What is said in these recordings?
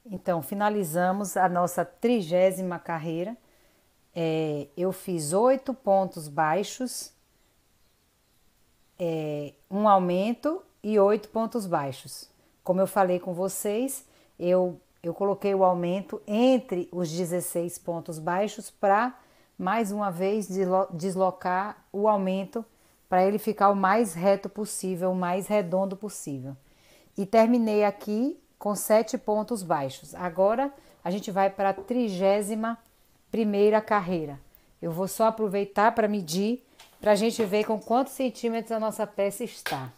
Então, finalizamos a nossa 30ª carreira. Eu fiz 8 pontos baixos, um aumento e 8 pontos baixos. Como eu falei com vocês, eu coloquei o aumento entre os 16 pontos baixos para, mais uma vez, deslocar o aumento para ele ficar o mais reto possível, o mais redondo possível. E terminei aqui com 7 pontos baixos. Agora a gente vai para a 31ª carreira. Eu vou só aproveitar para medir, para a gente ver com quantos centímetros a nossa peça está.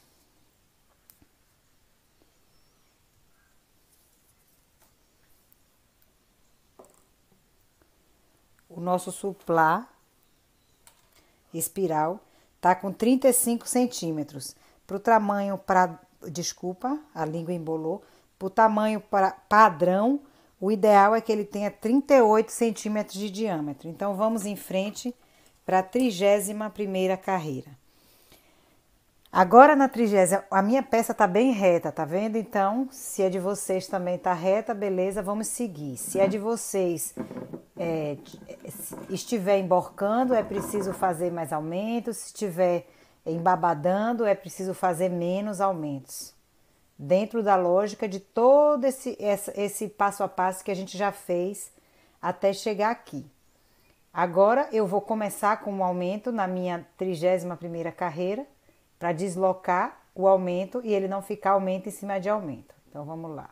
O nosso suplá espiral tá com 35 centímetros. Para o tamanho, desculpa, a língua embolou. Para o tamanho padrão, o ideal é que ele tenha 38 centímetros de diâmetro. Então, vamos em frente para a 31ª carreira. Agora na 30ª, a minha peça tá bem reta, tá vendo? Então, se a de vocês também tá reta, beleza, vamos seguir. Se a de vocês estiver emborcando, é preciso fazer mais aumentos. Se estiver embabadando, é preciso fazer menos aumentos. Dentro da lógica de todo esse passo a passo que a gente já fez até chegar aqui. Agora eu vou começar com um aumento na minha 31ª carreira, para deslocar o aumento e ele não ficar aumento em cima de aumento. Então, vamos lá.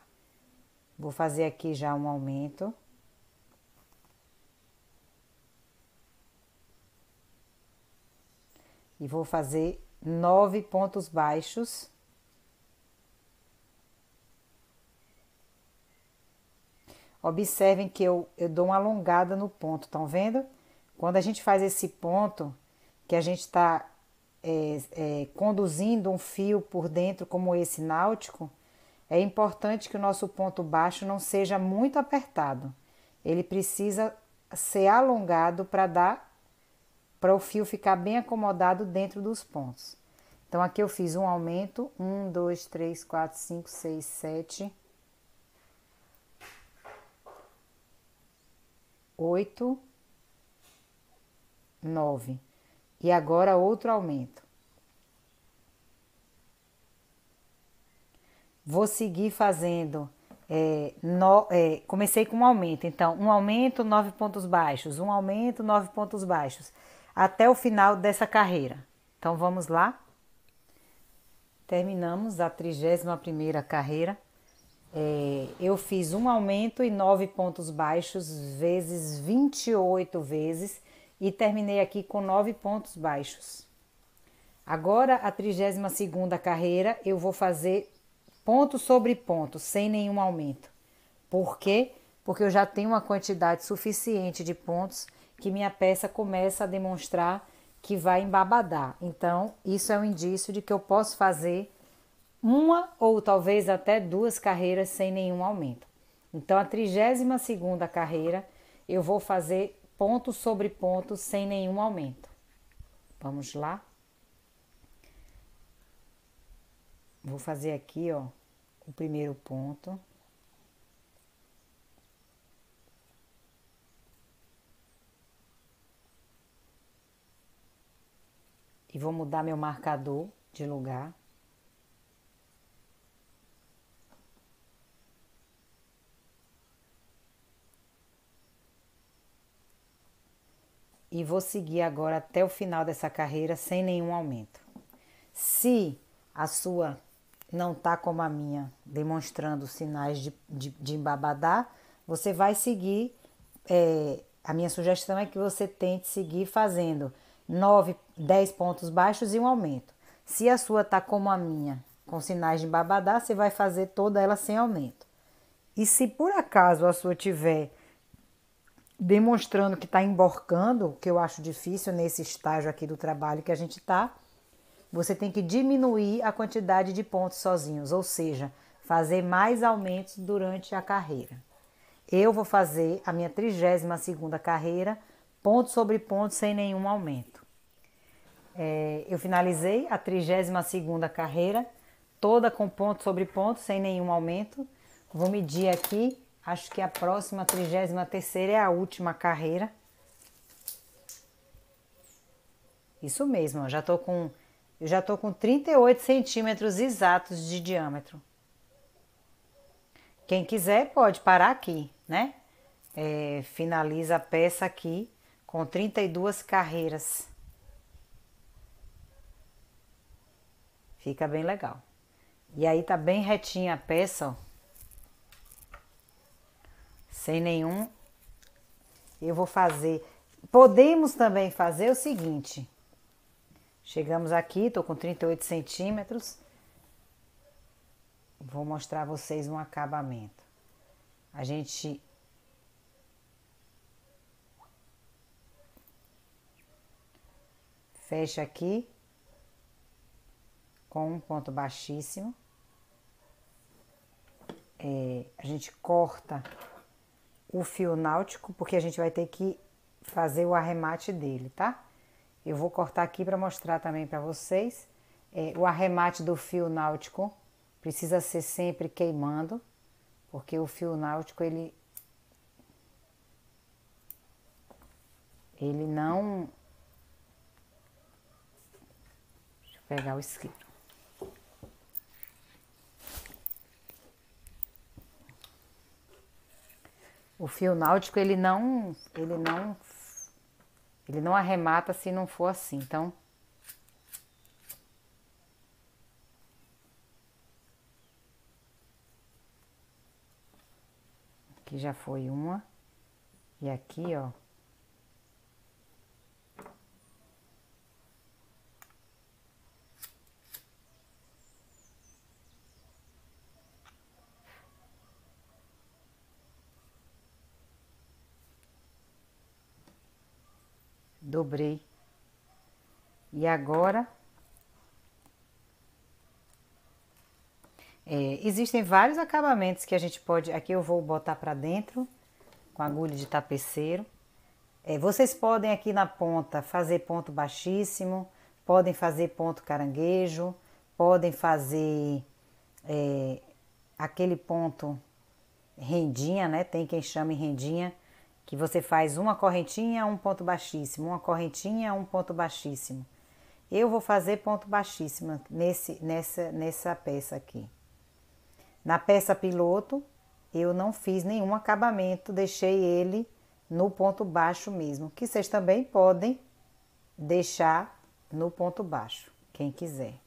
Vou fazer aqui já um aumento. E vou fazer 9 pontos baixos. Observem que eu dou uma alongada no ponto, estão vendo? Quando a gente faz esse ponto, que a gente está conduzindo um fio por dentro como esse náutico, é importante que o nosso ponto baixo não seja muito apertado. Ele precisa ser alongado para o fio ficar bem acomodado dentro dos pontos. Então, aqui eu fiz um aumento, 1, 2, 3, 4, 5, 6, 7, 8, 9. E agora outro aumento. Vou seguir fazendo, comecei com um aumento, então um aumento, 9 pontos baixos, um aumento, 9 pontos baixos, até o final dessa carreira. Então vamos lá. Terminamos a 31ª carreira. Eu fiz um aumento e 9 pontos baixos, vezes 28 vezes, e terminei aqui com 9 pontos baixos. Agora, a 32ª carreira, eu vou fazer ponto sobre ponto, sem nenhum aumento. Por quê? Porque eu já tenho uma quantidade suficiente de pontos que minha peça começa a demonstrar que vai embabadar. Então, isso é um indício de que eu posso fazer uma ou talvez até 2 carreiras sem nenhum aumento. Então, a 32ª carreira, eu vou fazer ponto sobre ponto sem nenhum aumento. Vamos lá? Vou fazer aqui, ó, o primeiro ponto. E vou mudar meu marcador de lugar. E vou seguir agora até o final dessa carreira sem nenhum aumento. Se a sua não tá como a minha, demonstrando sinais de embabadar, você vai seguir, a minha sugestão é que você tente seguir fazendo 9, 10 pontos baixos e um aumento. Se a sua tá como a minha, com sinais de embabadar, você vai fazer toda ela sem aumento. E se por acaso a sua tiver demonstrando que está emborcando, que eu acho difícil nesse estágio aqui do trabalho que a gente está, você tem que diminuir a quantidade de pontos sozinhos, ou seja, fazer mais aumentos durante a carreira. Eu vou fazer a minha 32ª carreira, ponto sobre ponto, sem nenhum aumento. Eu finalizei a 32ª carreira, toda com ponto sobre ponto, sem nenhum aumento. Vou medir aqui Acho que a próxima, 33ª, é a última carreira. Isso mesmo, ó, eu já tô com 38 centímetros exatos de diâmetro. Quem quiser pode parar aqui, né? Finaliza a peça aqui com 32 carreiras. Fica bem legal. E aí tá bem retinha a peça, ó. Sem nenhum. Eu vou fazer. Podemos também fazer o seguinte. Chegamos aqui, tô com 38 centímetros. Vou mostrar a vocês um acabamento. A gente fecha aqui com um ponto baixíssimo. A gente corta o fio náutico, porque a gente vai ter que fazer o arremate dele, tá? Eu vou cortar aqui para mostrar também para vocês. O arremate do fio náutico precisa ser sempre queimando, porque o fio náutico, ele não... Deixa eu pegar o isqueiro. O fio náutico, ele não arremata se não for assim, então... Aqui já foi uma. E aqui, ó. Dobrei. E agora... existem vários acabamentos que a gente pode... Aqui eu vou botar pra dentro com agulha de tapeceiro. Vocês podem aqui na ponta fazer ponto baixíssimo, podem fazer ponto caranguejo, podem fazer aquele ponto rendinha, né? Tem quem chame rendinha, que você faz uma correntinha, um ponto baixíssimo, uma correntinha, um ponto baixíssimo. Eu vou fazer ponto baixíssimo nessa peça aqui. Na peça piloto, eu não fiz nenhum acabamento, deixei ele no ponto baixo mesmo, que vocês também podem deixar no ponto baixo, quem quiser.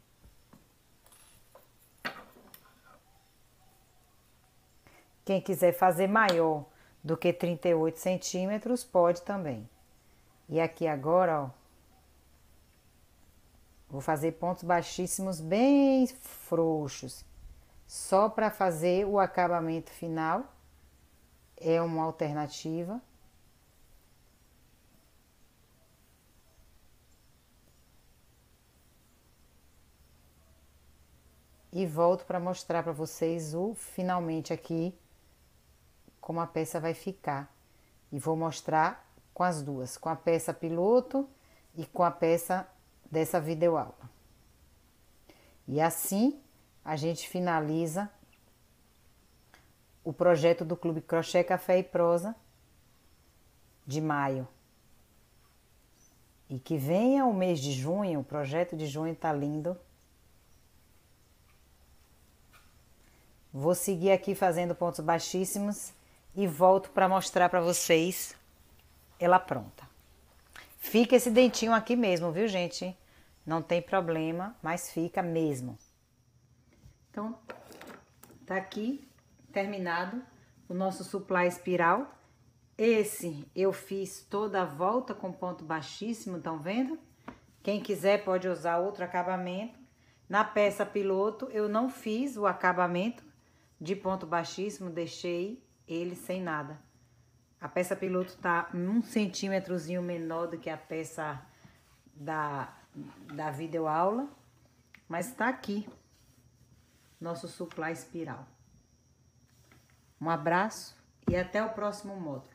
Quem quiser fazer maior do que 38 centímetros, pode também. E aqui agora, ó, vou fazer pontos baixíssimos bem frouxos. Só para fazer o acabamento final, é uma alternativa. E volto para mostrar para vocês finalmente aqui como a peça vai ficar. E vou mostrar com as duas, com a peça piloto e com a peça dessa videoaula. E assim a gente finaliza o projeto do Clube Crochê Café e Prosa de maio. E que venha o mês de junho, o projeto de junho tá lindo. Vou seguir aqui fazendo pontos baixíssimos e volto para mostrar para vocês ela pronta. Fica esse dentinho aqui mesmo, viu, gente? Não tem problema, mas fica mesmo. Então, tá aqui terminado o nosso supply espiral. Esse eu fiz toda a volta com ponto baixíssimo, estão vendo? Quem quiser pode usar outro acabamento. Na peça piloto eu não fiz o acabamento de ponto baixíssimo, deixei ele sem nada. A peça piloto tá 1 centímetrozinho menor do que a peça da videoaula, mas tá aqui nosso supply espiral. Um abraço e até o próximo módulo.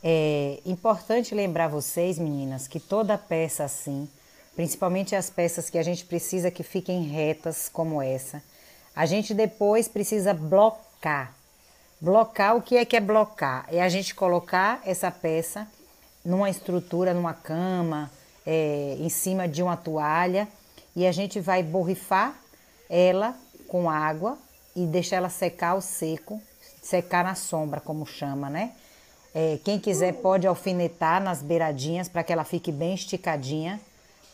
É importante lembrar vocês, meninas, que toda peça assim, principalmente as peças que a gente precisa que fiquem retas como essa, a gente depois precisa blocar. Blocar, o que é blocar? É a gente colocar essa peça numa estrutura, numa cama, em cima de uma toalha, e a gente vai borrifar ela com água e deixar ela secar ao seco, secar na sombra, como chama, né? Quem quiser pode alfinetar nas beiradinhas para que ela fique bem esticadinha,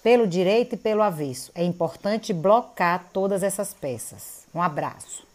pelo direito e pelo avesso. É importante blocar todas essas peças. Um abraço.